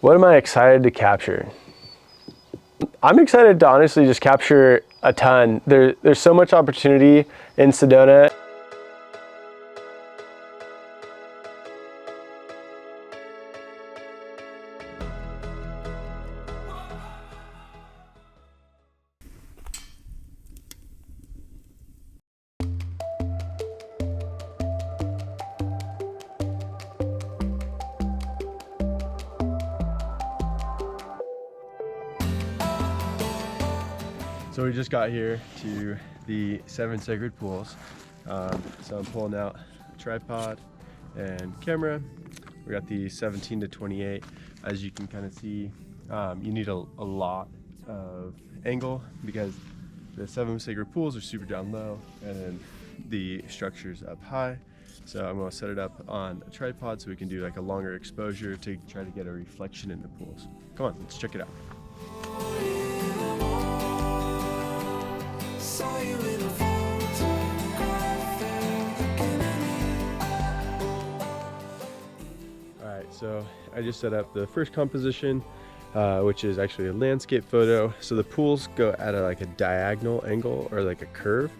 What am I excited to capture? I'm excited to honestly just capture a ton. There's so much opportunity in Sedona. So we just got here to the 7 sacred pools. So I'm pulling out a tripod and camera. We got the 17 to 28. As you can kind of see, you need a lot of angle because the 7 sacred pools are super down low and then the structure's up high. So I'm gonna set it up on a tripod so we can do like a longer exposure to try to get a reflection in the pools. Come on, let's check it out. Alright, so I just set up the first composition, which is actually a landscape photo. So the pools go at like a diagonal angle or like a curve.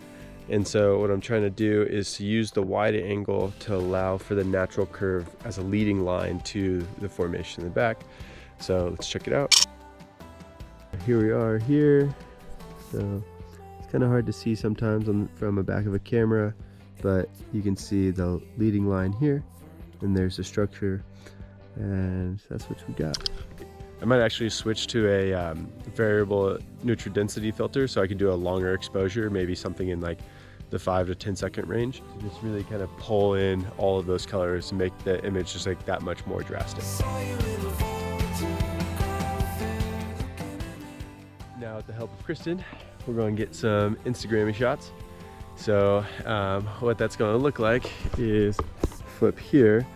And so what I'm trying to do is to use the wide angle to allow for the natural curve as a leading line to the formation in the back. So let's check it out. Here we are here. So it's kind of hard to see sometimes from the back of a camera, but you can see the leading line here, and there's the structure, and that's what we got. I might actually switch to a variable neutral density filter so I can do a longer exposure, maybe something in like the 5 to 10 second range. Just really kind of pull in all of those colors and make the image just like that much more drastic. Now with the help of Kristen, we're going to get some Instagrammy shots. So what that's going to look like is flip here.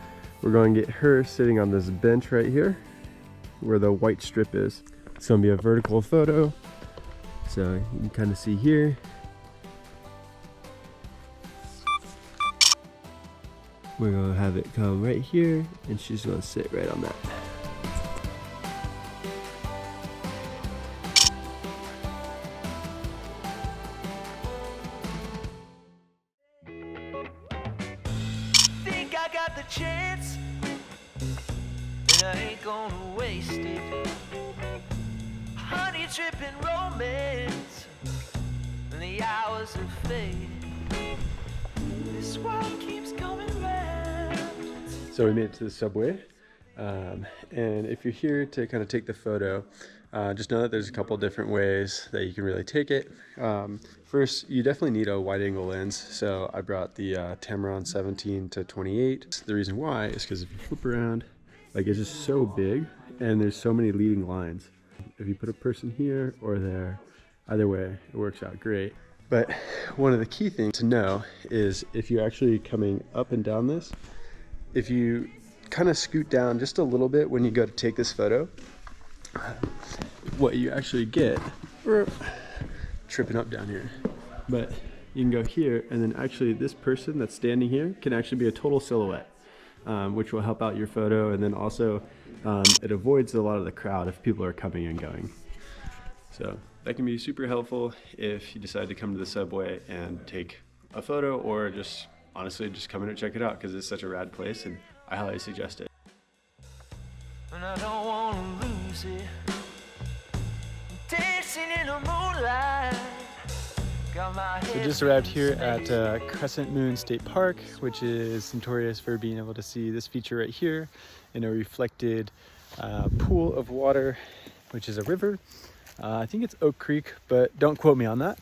We're going to get her sitting on this bench right here where the white strip is. It's going to be a vertical photo. So you can kind of see here. We're going to have it come right here and she's going to sit right on that. Think I got the chance and I ain't gonna waste it. Honey dripping romance and the hours are fading. This world keeps coming round. So we made it to the subway, and if you're here to kind of take the photo, just know that there's a couple different ways that you can really take it. First, you definitely need a wide angle lens, so I brought the Tamron 17 to 28. The reason why is because if you flip around, like it's just so big and there's so many leading lines. If you put a person here or there, either way, it works out great. But one of the key things to know is if you're actually coming up and down this, if you kind of scoot down just a little bit when you go to take this photo, what you actually get, tripping up down here, but you can go here and then actually this person that's standing here can actually be a total silhouette, which will help out your photo, and then also it avoids a lot of the crowd if people are coming and going. So that can be super helpful if you decide to come to the subway and take a photo, or just honestly just come in and check it out because it's such a rad place and I highly suggest it. And I don't want to lose it. Dancing in the moonlight. Got my head. So just arrived here at Crescent Moon State Park, which is notorious for being able to see this feature right here in a reflected pool of water, which is a river. I think it's Oak Creek, but don't quote me on that.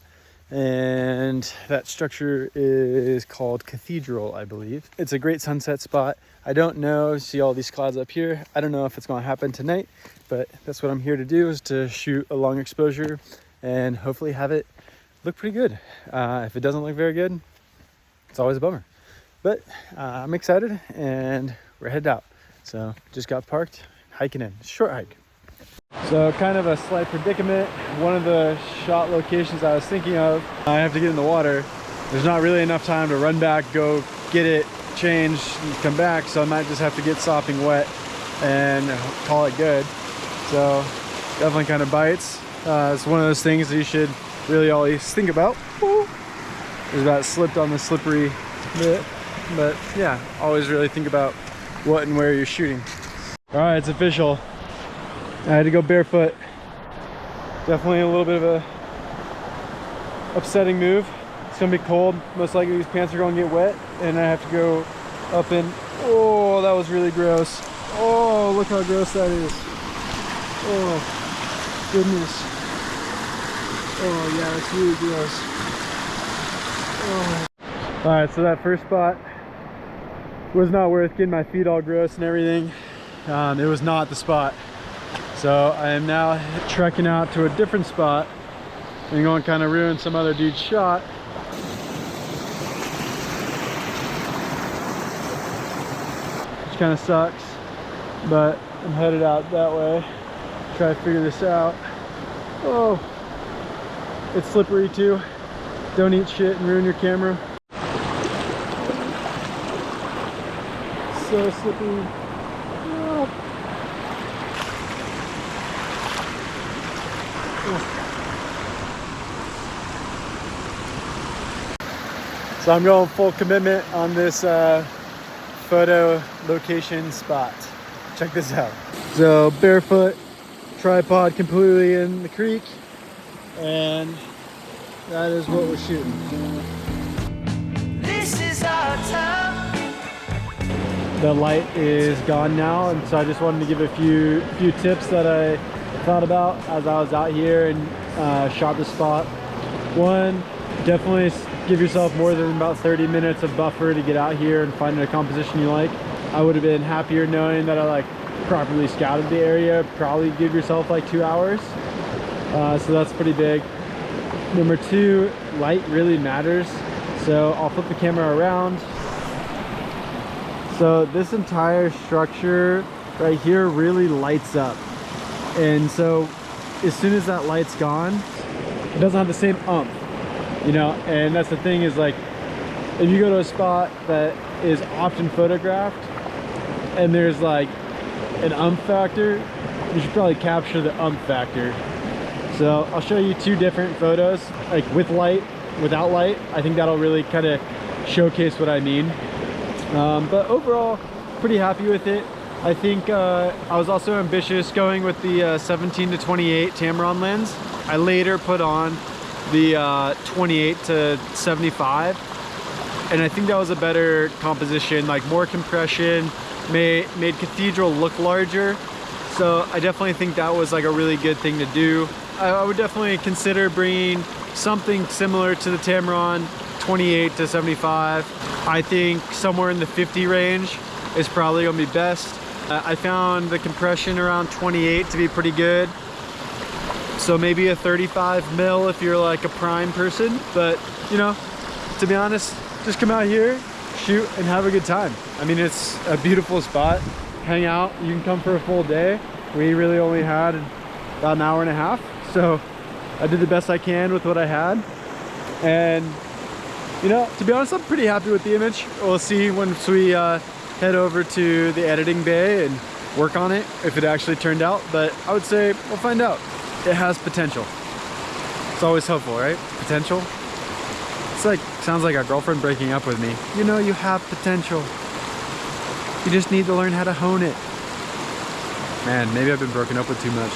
And that structure is called Cathedral, I believe. It's a great sunset spot. I don't know, see all these clouds up here. I don't know if it's gonna happen tonight, but that's what I'm here to do, is to shoot a long exposure and hopefully have it look pretty good. If it doesn't look very good, it's always a bummer. But I'm excited and we're headed out. So just got parked, hiking in, short hike. So kind of a slight predicament. One of the shot locations I was thinking of, I have to get in the water. There's not really enough time to run back, go get it, change, and come back. So I might just have to get sopping wet and call it good. So definitely kind of bites. It's one of those things that you should really always think about. There's about slipped on the slippery bit, but yeah, always really think about what and where you're shooting. All right, it's official. I had to go barefoot. Definitely a little bit of a upsetting move. It's gonna be cold. Most likely these pants are gonna get wet, and I have to go up in. Oh, that was really gross. Oh, look how gross that is. Oh, goodness. Oh yeah, that's really gross. Oh. All right, so that first spot was not worth getting my feet all gross and everything. It was not the spot. So I am now trekking out to a different spot and going to kind of ruin some other dude's shot. Which kind of sucks, but I'm headed out that way. Try to figure this out. Oh, it's slippery too. Don't eat shit and ruin your camera. So slippery. Oh. So I'm going full commitment on this photo location spot. Check this out. So barefoot, tripod completely in the creek, and that is what we're shooting. This is our time. The light is gone now, and so I just wanted to give a few tips that I thought about as I was out here and shot the spot. One, definitely give yourself more than about 30 minutes of buffer to get out here and find a composition you like. I would have been happier knowing that I like properly scouted the area. Probably give yourself like 2 hours. So that's pretty big. Number two, light really matters. So I'll flip the camera around. So this entire structure right here really lights up. And so as soon as that light's gone, it doesn't have the same umph, you know? And that's the thing is like, if you go to a spot that is often photographed and there's like an umph factor, you should probably capture the umph factor. So I'll show you two different photos, like with light, without light. I think that'll really kind of showcase what I mean. But overall, pretty happy with it. I think I was also ambitious going with the 17-28 Tamron lens. I later put on the 28-75, and I think that was a better composition, like more compression, made Cathedral look larger. So I definitely think that was like a really good thing to do. I would definitely consider bringing something similar to the Tamron 28-75. I think somewhere in the 50 range is probably gonna be best. I found the compression around 28 to be pretty good. So maybe a 35 mil if you're like a prime person. But you know, to be honest, just come out here, shoot, and have a good time. I mean, it's a beautiful spot. Hang out, you can come for a full day. We really only had about an hour and a half. So I did the best I can with what I had. And you know, to be honest, I'm pretty happy with the image. We'll see once we head over to the editing bay and work on it, if it actually turned out. But I would say we'll find out. It has potential. It's always hopeful, right? Potential. It's like, sounds like a girlfriend breaking up with me. You know, you have potential. You just need to learn how to hone it. Man, maybe I've been broken up with too much.